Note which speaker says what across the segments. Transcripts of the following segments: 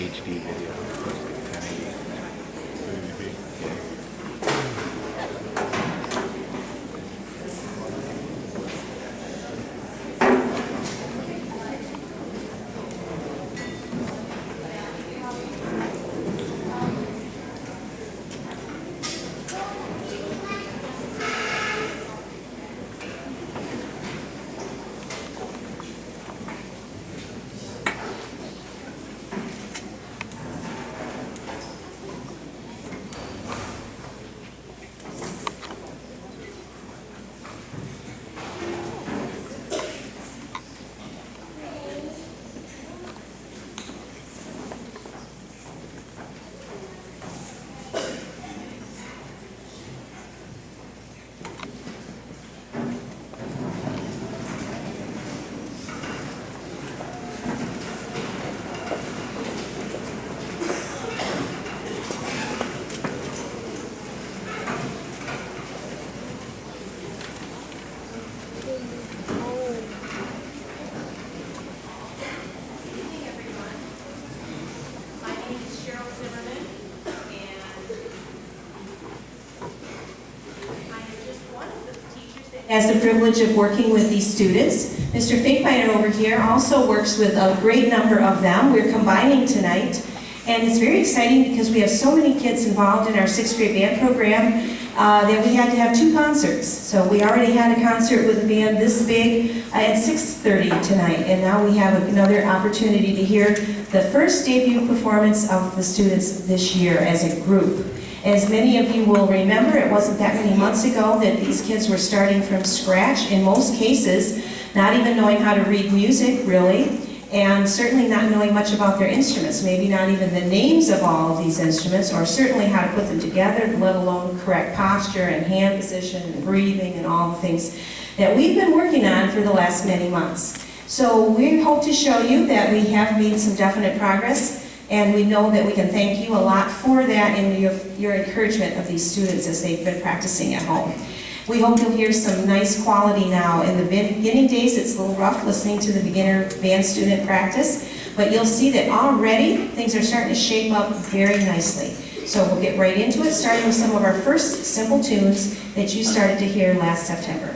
Speaker 1: HD video.
Speaker 2: Has the privilege of working with these students. Mr. Finkbeiner over here also works with a great number of them. We're combining tonight, and it's very exciting because we have so many kids involved in our 6th grade band program that we had to have 2 concerts. So we already had a concert with a band this big at 6:30 tonight, and now we have another opportunity to hear the first debut performance of the students this year as a group. As many of you will remember, it wasn't that many months ago that these kids were starting from scratch, in most cases, not even knowing how to read music, really, and certainly not knowing much about their instruments, maybe not even the names of all of these instruments, or certainly how to put them together, let alone correct posture and hand position and breathing and all the things that we've been working on for the last many months. So we hope to show you that we have made some definite progress, and we know that we can thank you a lot for that and your encouragement of these students as they've been practicing at home. We hope you'll hear some nice quality now. In the beginning days, it's a little rough listening to the beginner band student practice, but you'll see that already things are starting to shape up very nicely. So we'll get right into it, starting with some of our first simple tunes that you started to hear last September.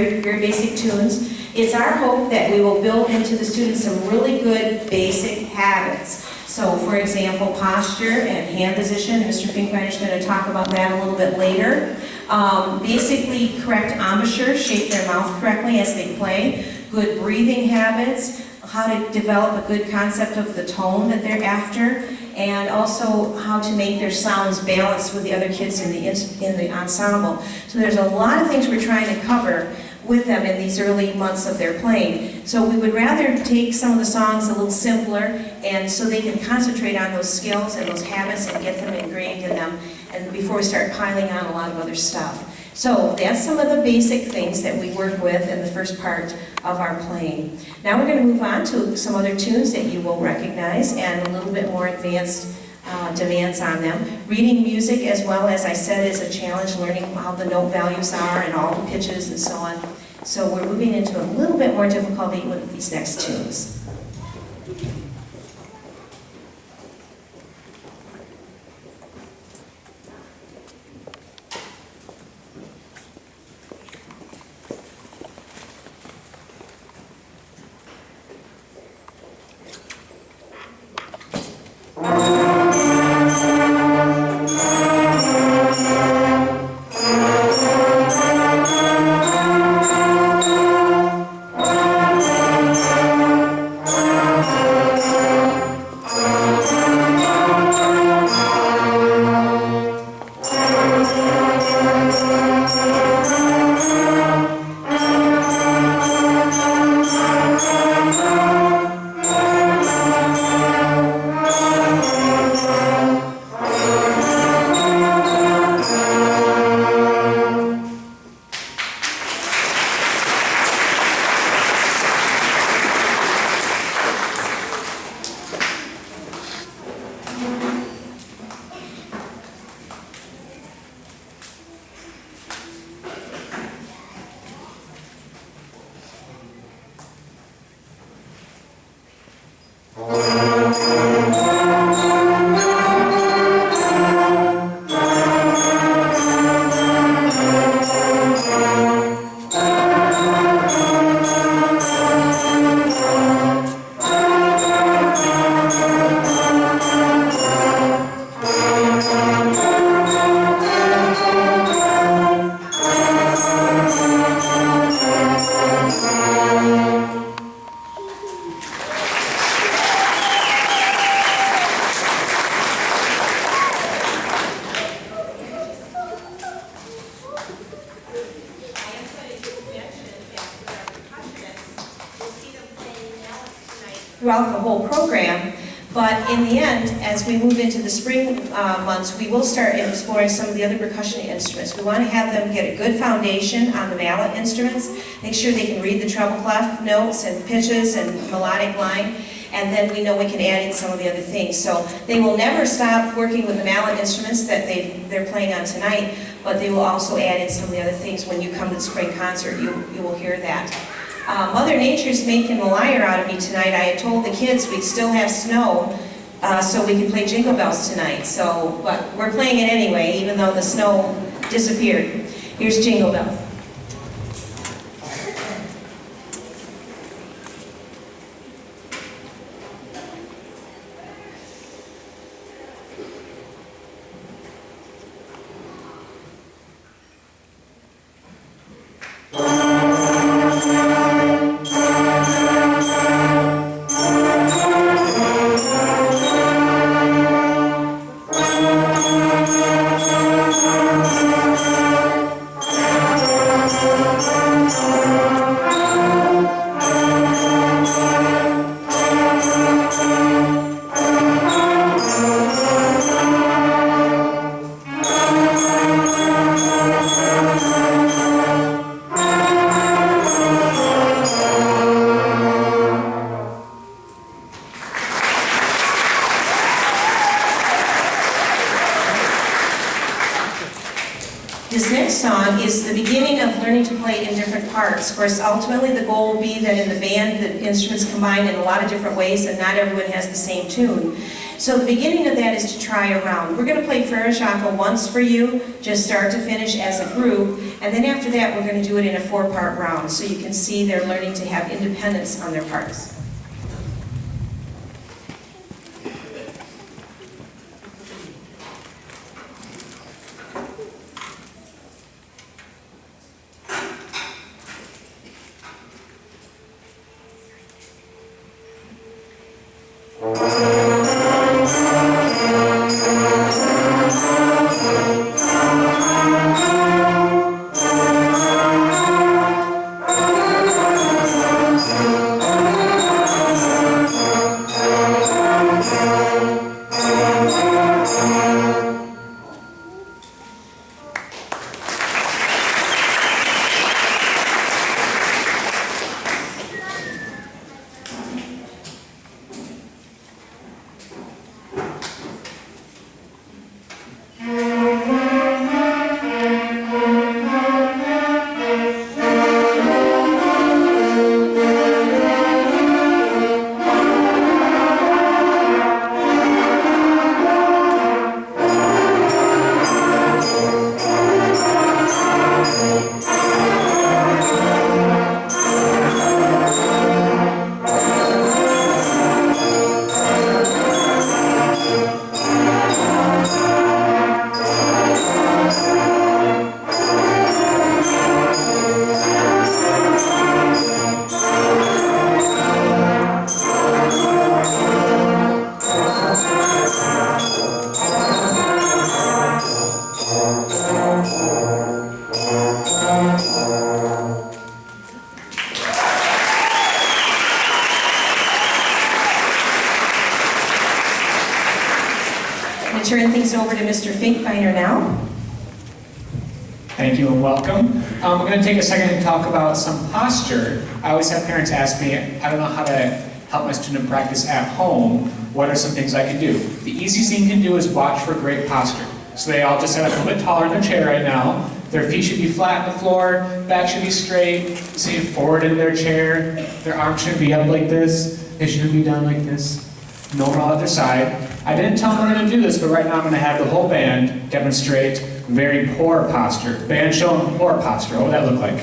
Speaker 2: very basic tunes. It's our hope that we will build into the students some really good basic habits. So, for example, posture and hand position. Mr. Finkbeiner's going to talk about that a little bit later. Basically, correct embouchure, shape their mouth correctly as they play. Good breathing habits, how to develop a good concept of the tone that they're after, and also how to make their sounds balanced with the other kids in the ensemble. So there's a lot of things we're trying to cover with them in these early months of their playing. So we would rather take some of the songs a little simpler, and so they can concentrate on those skills and those habits and get them ingrained in them, and before we start piling on a lot of other stuff. So that's some of the basic things that we work with in the first part of our playing. Now we're going to move on to some other tunes that you will recognize and a little bit more advanced demands on them. Reading music, as well, as I said, is a challenge, learning how the note values are and all the pitches and so on. So we're moving into a little bit more difficulty with these next tunes. Throughout the whole program, but in the end, as we move into the spring months, we will start exploring some of the other percussion instruments. We want to have them get a good foundation on the mallet instruments, make sure they can read the treble clef notes and pitches and melodic line, and then we know we can add in some of the other things. So they will never stop working with the mallet instruments that they're playing on tonight, but they will also add in some of the other things. When you come to the spring concert, you will hear that. Mother Nature's making a liar out of me tonight. I had told the kids we'd still have snow, so we could play Jingle Bells tonight. But we're playing it anyway, even though the snow disappeared. Here's Jingle Bells. This next song is the beginning of learning to play in different parts. Of course, ultimately the goal will be that in the band the instruments combine in a lot of different ways and not everyone has the same tune. So the beginning of that is to try a round. We're going to play Frere Jacques once for you, just start to finish as a group, and then after that we're going to do it in a 4-part round, so you can see they're learning to have independence on their parts. Turn things over to Mr. Finkbeiner now.
Speaker 3: Thank you and welcome. We're going to take a second and talk about some posture. I always have parents ask me, I don't know how to help my student practice at home. What are some things I can do? The easiest thing you can do is watch for great posture. So they all just sit up a little bit taller in their chair right now. Their feet should be flat on the floor, back should be straight, sitting forward in their chair. Their arms should be up like this. They shouldn't be down like this. No roll out their side. I didn't tell them we're going to do this, but right now I'm going to have the whole band demonstrate very poor posture. Band show them poor posture. What would that look like?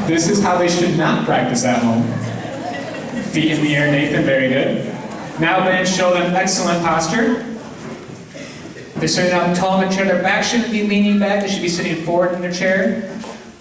Speaker 3: This is how they should not practice at home. Feet in the air, Nathan, very good. Now band, show them excellent posture. They're sitting up tall in their chair. Their back shouldn't be leaning back. They should be sitting forward in their chair.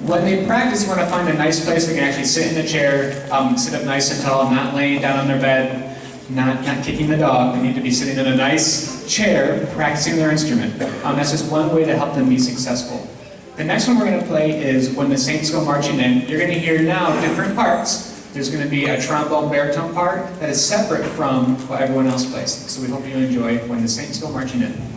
Speaker 3: When they practice, we're going to find a nice place they can actually sit in the chair, sit up nice and tall, not laying down on their bed, not kicking the dog. They need to be sitting in a nice chair, practicing their instrument. That's just one way to help them be successful. The next one we're going to play is When the Saints Go Marching In. You're going to hear now different parts. There's going to be a trombone baritone part that is separate from what everyone else plays. So we hope you enjoy When the Saints Go Marching In.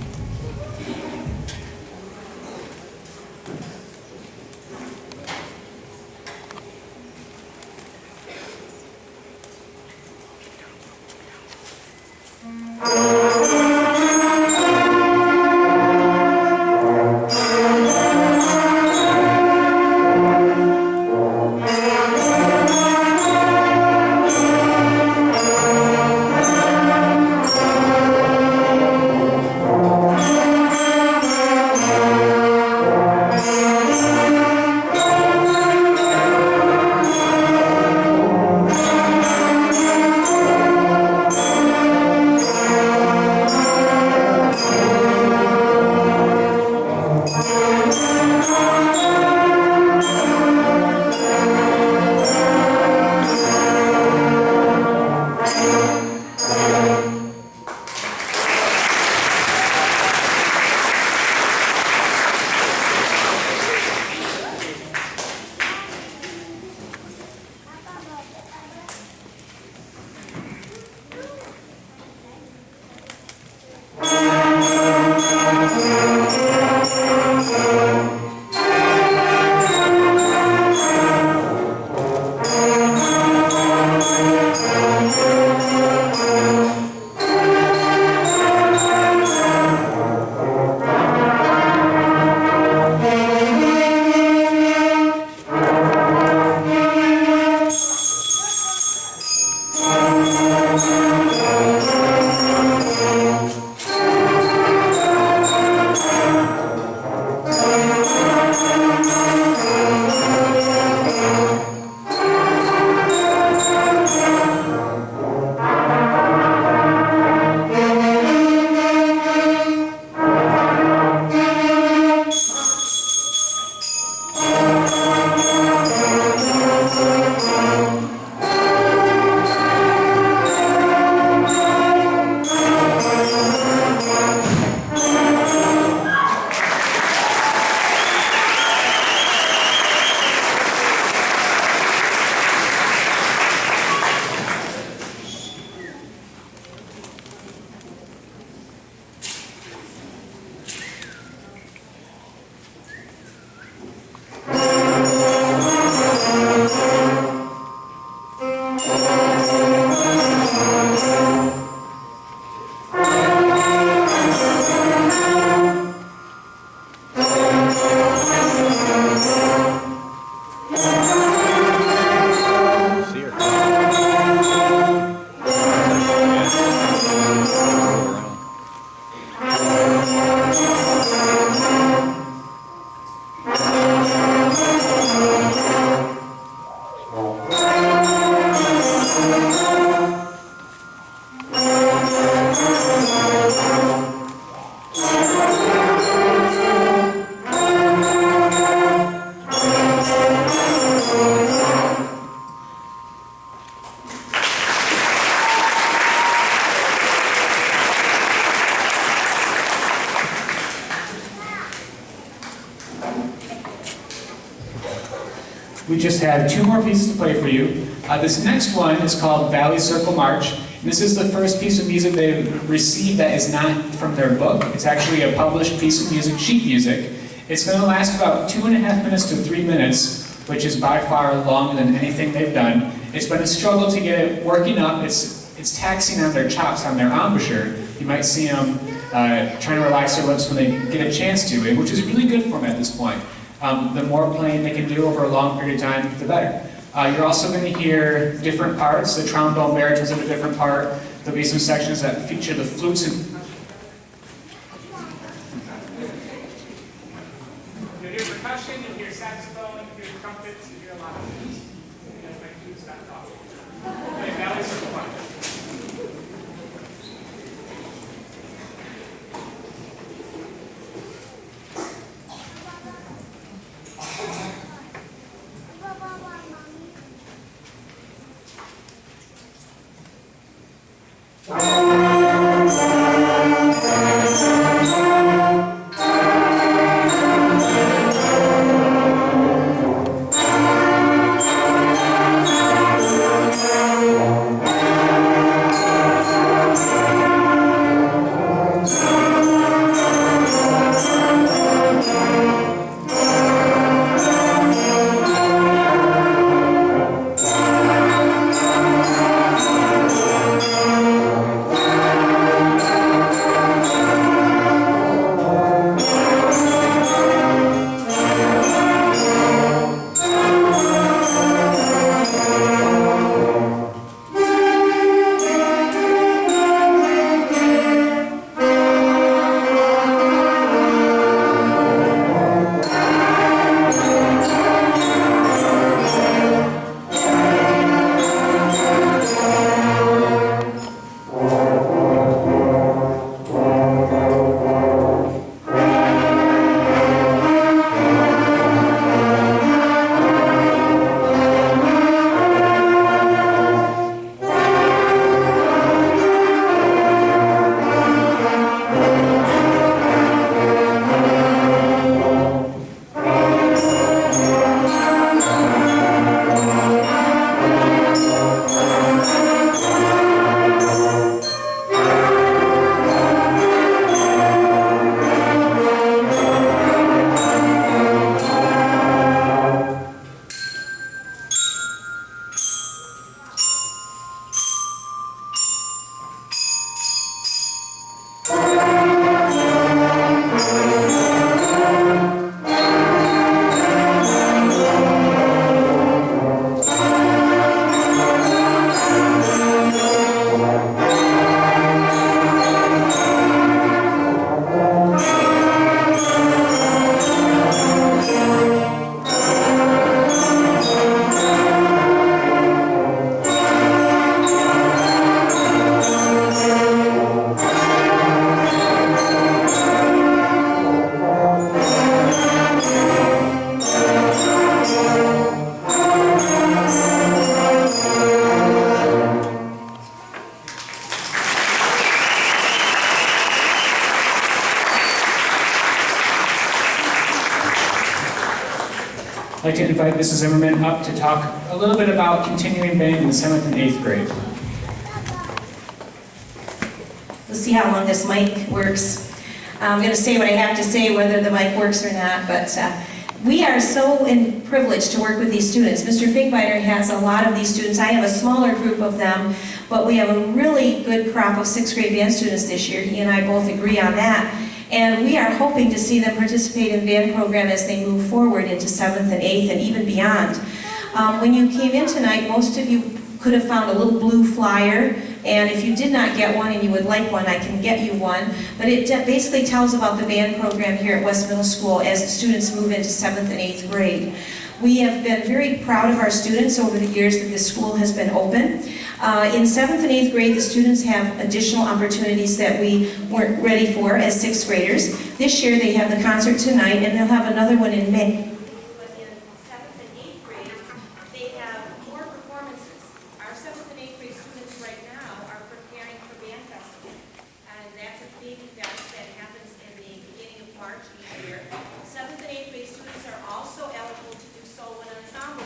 Speaker 3: We just have 2 more pieces to play for you. This next one is called Valley Circle March. This is the first piece of music they've received that is not from their book. It's actually a published piece of music, sheet music. It's going to last about 2.5 minutes to 3 minutes, which is by far longer than anything they've done. It's been a struggle to get it working up. It's taxing on their chops, on their embouchure. You might see them trying to relax their lips when they get a chance to, which is really good for them at this point. The more playing they can do over a long period of time, the better. You're also going to hear different parts. The trombone baritones have a different part. There'll be some sections that feature the flutes and... You'll hear percussion, you'll hear saxophone, you'll hear trumpets, you'll hear a lot of things. That's my cue, stop talking. Okay, Valley Circle March. I'd like to invite Mrs. Zimmerman up to talk a little bit about continuing band in the 7th and 8th grade.
Speaker 2: We'll see how long this mic works. I'm going to say what I have to say, whether the mic works or not, but we are so privileged to work with these students. Mr. Finkbeiner has a lot of these students. I have a smaller group of them, but we have a really good crop of 6th grade band students this year. He and I both agree on that. And we are hoping to see them participate in the band program as they move forward into 7th and 8th and even beyond. When you came in tonight, most of you could have found a little blue flyer, and if you did not get one and you would like one, I can get you one. But it basically tells about the band program here at West Middle School as the students move into 7th and 8th grade. We have been very proud of our students over the years that this school has been open. In 7th and 8th grade, the students have additional opportunities that we weren't ready for as 6th graders. This year they have the concert tonight, and they'll have another one in May. But in 7th and 8th grade, they have more performances. Our 7th and 8th grade students right now are preparing for band festival, and that's a big event that happens in the beginning of March each year. 7th and 8th grade students are also eligible to do solo and ensemble.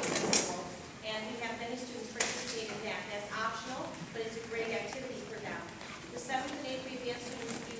Speaker 4: but it's a great activity for them. The 7th and 8th grade dance students